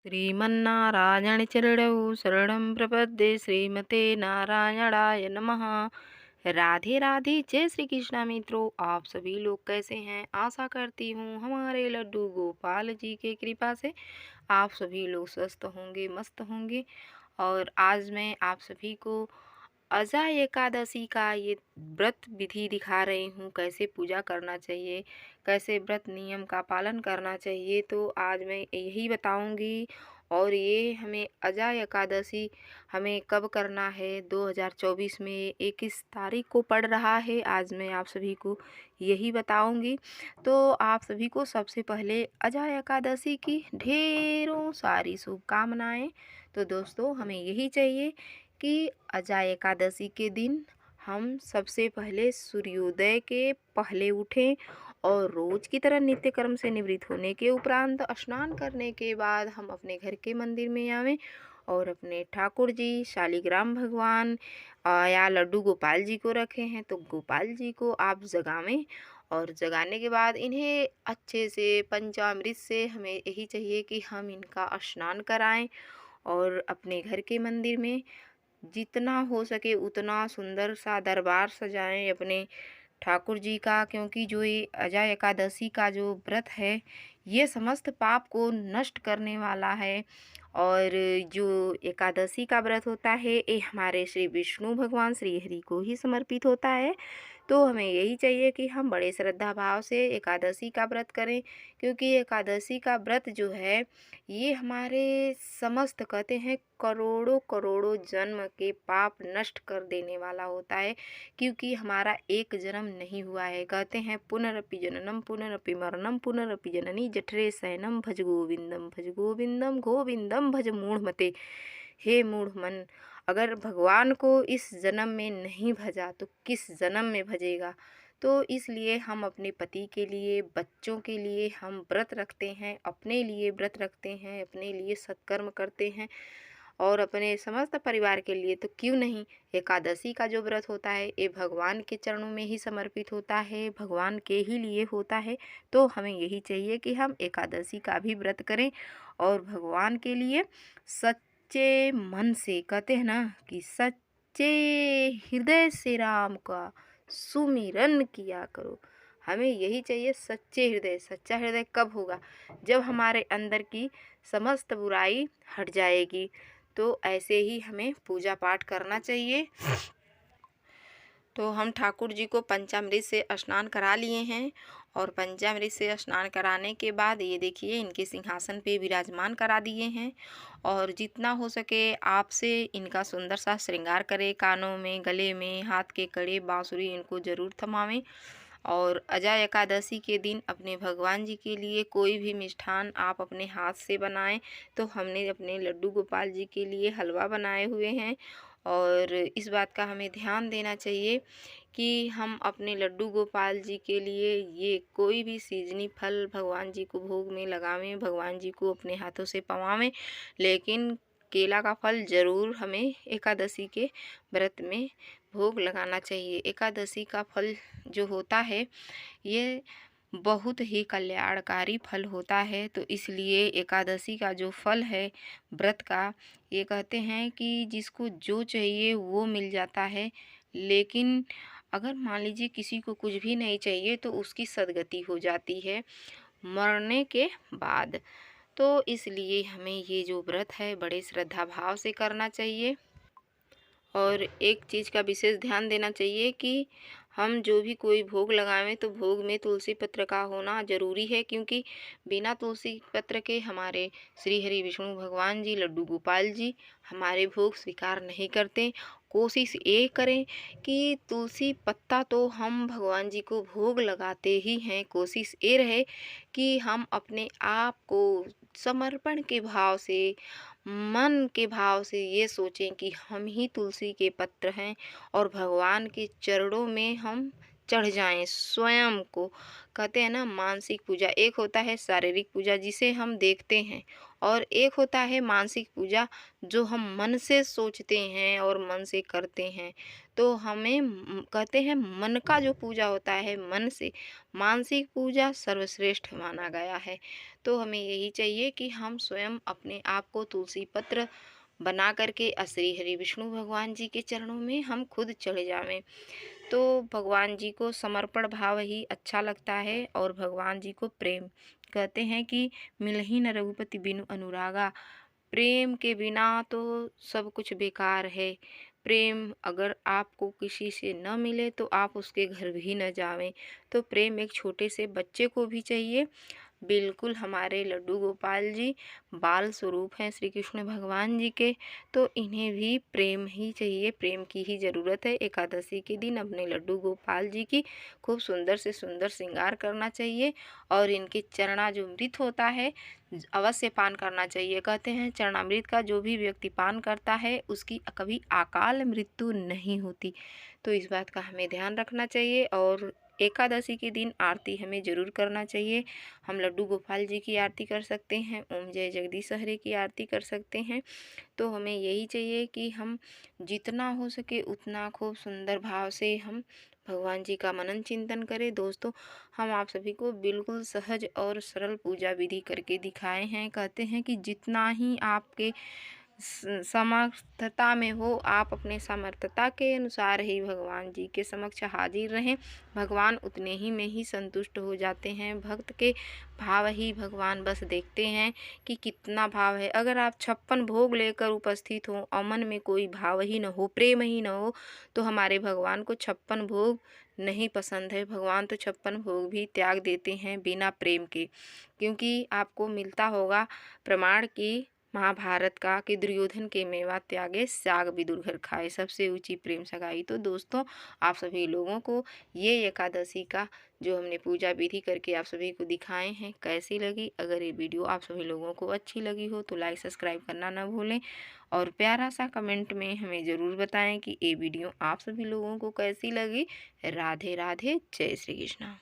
श्रीमन्नारायण चरणौ शरणं प्रपद्ये श्रीमते नारायणाय नमः। राधे राधे, जय श्री कृष्णा मित्रों। आप सभी लोग कैसे हैं? आशा करती हूँ हमारे लड्डू गोपाल जी के कृपा से आप सभी लोग स्वस्थ होंगे, मस्त होंगे। और आज मैं आप सभी को अजय एकादशी का ये व्रत विधि दिखा रही हूँ, कैसे पूजा करना चाहिए, कैसे व्रत नियम का पालन करना चाहिए। तो आज मैं यही बताऊँगी। और ये हमें अजय एकादशी हमें कब करना है, 2024 में 21 तारीख को पड़ रहा है। आज मैं आप सभी को यही बताऊँगी। तो आप सभी को सबसे पहले अजय एकादशी की ढेरों सारी शुभकामनाएँ। तो दोस्तों, हमें यही चाहिए कि अजय एकादशी के दिन हम सबसे पहले सूर्योदय के पहले उठें और रोज की तरह नित्य कर्म से निवृत्त होने के उपरांत स्नान करने के बाद हम अपने घर के मंदिर में आवें और अपने ठाकुर जी, शालिग्राम भगवान या लड्डू गोपाल जी को रखे हैं तो गोपाल जी को आप जगावें। और जगाने के बाद इन्हें अच्छे से पंचामृत से हमें यही चाहिए कि हम इनका स्नान कराएं और अपने घर के मंदिर में जितना हो सके उतना सुंदर सा दरबार सजाएं अपने ठाकुर जी का। क्योंकि जो ये अजय एकादशी का जो व्रत है ये समस्त पाप को नष्ट करने वाला है। और जो एकादशी का व्रत होता है ये हमारे श्री विष्णु भगवान श्री हरि को ही समर्पित होता है। तो हमें यही चाहिए कि हम बड़े श्रद्धा भाव से एकादशी का व्रत करें। क्योंकि एकादशी का व्रत जो है ये हमारे समस्त कहते हैं करोड़ों करोड़ों जन्म के पाप नष्ट कर देने वाला होता है। क्योंकि हमारा एक जन्म नहीं हुआ है। कहते हैं पुनरपि जननम पुनरपि मरणम पुनरपि जननी जठरे शयनम भज गोविंदम भज गोविंदम गोविंदम भज मूढ़मते। हे मूढ़ मन, अगर भगवान को इस जन्म में नहीं भजा तो किस जन्म में भजेगा। तो इसलिए हम अपने पति के लिए, बच्चों के लिए हम व्रत रखते हैं, अपने लिए व्रत रखते हैं, अपने लिए सत्कर्म करते हैं और अपने समस्त परिवार के लिए। तो क्यों नहीं, एकादशी का जो व्रत होता है ये भगवान के चरणों में ही समर्पित होता है, भगवान के ही लिए होता है। तो हमें यही चाहिए कि हम एकादशी का भी व्रत करें और भगवान के लिए सच्चे मन से, कहते हैं ना कि सच्चे हृदय से राम का सुमिरन किया करो। हमें यही चाहिए, सच्चे हृदय। सच्चा हृदय कब होगा? जब हमारे अंदर की समस्त बुराई हट जाएगी। तो ऐसे ही हमें पूजा पाठ करना चाहिए। तो हम ठाकुर जी को पंचामृत से स्नान करा लिए हैं और पंचामृत से स्नान कराने के बाद ये देखिए इनके सिंहासन पे विराजमान करा दिए हैं। और जितना हो सके आपसे इनका सुंदर सा श्रृंगार करें, कानों में, गले में, हाथ के कड़े, बांसुरी इनको ज़रूर थमावें। और अजय एकादशी के दिन अपने भगवान जी के लिए कोई भी मिष्ठान आप अपने हाथ से बनाएं। तो हमने अपने लड्डू गोपाल जी के लिए हलवा बनाए हुए हैं। और इस बात का हमें ध्यान देना चाहिए कि हम अपने लड्डू गोपाल जी के लिए ये कोई भी सीजनी फल भगवान जी को भोग में लगावें, भगवान जी को अपने हाथों से पवावें। लेकिन केला का फल ज़रूर हमें एकादशी के व्रत में भोग लगाना चाहिए। एकादशी का फल जो होता है ये बहुत ही कल्याणकारी फल होता है। तो इसलिए एकादशी का जो फल है व्रत का, ये कहते हैं कि जिसको जो चाहिए वो मिल जाता है। लेकिन अगर मान लीजिए किसी को कुछ भी नहीं चाहिए तो उसकी सदगति हो जाती है मरने के बाद। तो इसलिए हमें ये जो व्रत है बड़े श्रद्धा भाव से करना चाहिए। और एक चीज़ का विशेष ध्यान देना चाहिए कि हम जो भी कोई भोग लगावें तो भोग में तुलसी पत्र का होना ज़रूरी है। क्योंकि बिना तुलसी पत्र के हमारे श्री हरि विष्णु भगवान जी, लड्डू गोपाल जी हमारे भोग स्वीकार नहीं करते। कोशिश ये करें कि तुलसी पत्ता तो हम भगवान जी को भोग लगाते ही हैं, कोशिश ये रहे कि हम अपने आप को समर्पण के भाव से, मन के भाव से ये सोचें कि हम ही तुलसी के पत्र हैं और भगवान के चरणों में हम चढ़ जाएं स्वयं को। कहते हैं ना मानसिक पूजा, एक होता है शारीरिक पूजा जिसे हम देखते हैं, और एक होता है मानसिक पूजा जो हम मन से सोचते हैं और मन से करते हैं। तो हमें कहते हैं मन का जो पूजा होता है मन से, मानसिक पूजा सर्वश्रेष्ठ माना गया है। तो हमें यही चाहिए कि हम स्वयं अपने आप को तुलसी पत्र बना करके श्री हरि विष्णु भगवान जी के चरणों में हम खुद चढ़ जावें। तो भगवान जी को समर्पण भाव ही अच्छा लगता है, और भगवान जी को प्रेम कहते हैं कि मिलहि न रघुपति बिनु अनुरागा। प्रेम के बिना तो सब कुछ बेकार है। प्रेम अगर आपको किसी से न मिले तो आप उसके घर भी न जावें। तो प्रेम एक छोटे से बच्चे को भी चाहिए। बिल्कुल हमारे लड्डू गोपाल जी बाल स्वरूप हैं श्री कृष्ण भगवान जी के, तो इन्हें भी प्रेम ही चाहिए, प्रेम की ही ज़रूरत है। एकादशी के दिन अपने लड्डू गोपाल जी की खूब सुंदर से सुंदर श्रृंगार करना चाहिए, और इनके चरणामृत जो अमृत होता है अवश्य पान करना चाहिए। कहते हैं चरणामृत का जो भी व्यक्ति पान करता है उसकी कभी अकाल मृत्यु नहीं होती। तो इस बात का हमें ध्यान रखना चाहिए, और एकादशी के दिन आरती हमें ज़रूर करना चाहिए। हम लड्डू गोपाल जी की आरती कर सकते हैं, ओम जय जगदीश हरे की आरती कर सकते हैं। तो हमें यही चाहिए कि हम जितना हो सके उतना खूब सुंदर भाव से हम भगवान जी का मनन चिंतन करें। दोस्तों, हम आप सभी को बिल्कुल सहज और सरल पूजा विधि करके दिखाए हैं। कहते हैं कि जितना ही आपके समर्थता में हो, आप अपने समर्थता के अनुसार ही भगवान जी के समक्ष हाजिर रहें। भगवान उतने ही में ही संतुष्ट हो जाते हैं। भक्त के भाव ही भगवान बस देखते हैं कि कितना भाव है। अगर आप 56 भोग लेकर उपस्थित हो और मन में कोई भाव ही न हो, प्रेम ही न हो, तो हमारे भगवान को 56 भोग नहीं पसंद है। भगवान तो 56 भोग भी त्याग देते हैं बिना प्रेम के। क्योंकि आपको मिलता होगा प्रमाण कि महाभारत का कि दुर्योधन के मेवा त्यागे त्याग विदुर घर खाए, सबसे ऊंची प्रेम सगाई। तो दोस्तों, आप सभी लोगों को ये एकादशी का जो हमने पूजा विधि करके आप सभी को दिखाए हैं कैसी लगी। अगर ये वीडियो आप सभी लोगों को अच्छी लगी हो तो लाइक सब्सक्राइब करना ना भूलें, और प्यारा सा कमेंट में हमें ज़रूर बताएं कि ये वीडियो आप सभी लोगों को कैसी लगी। राधे राधे, जय श्री कृष्ण।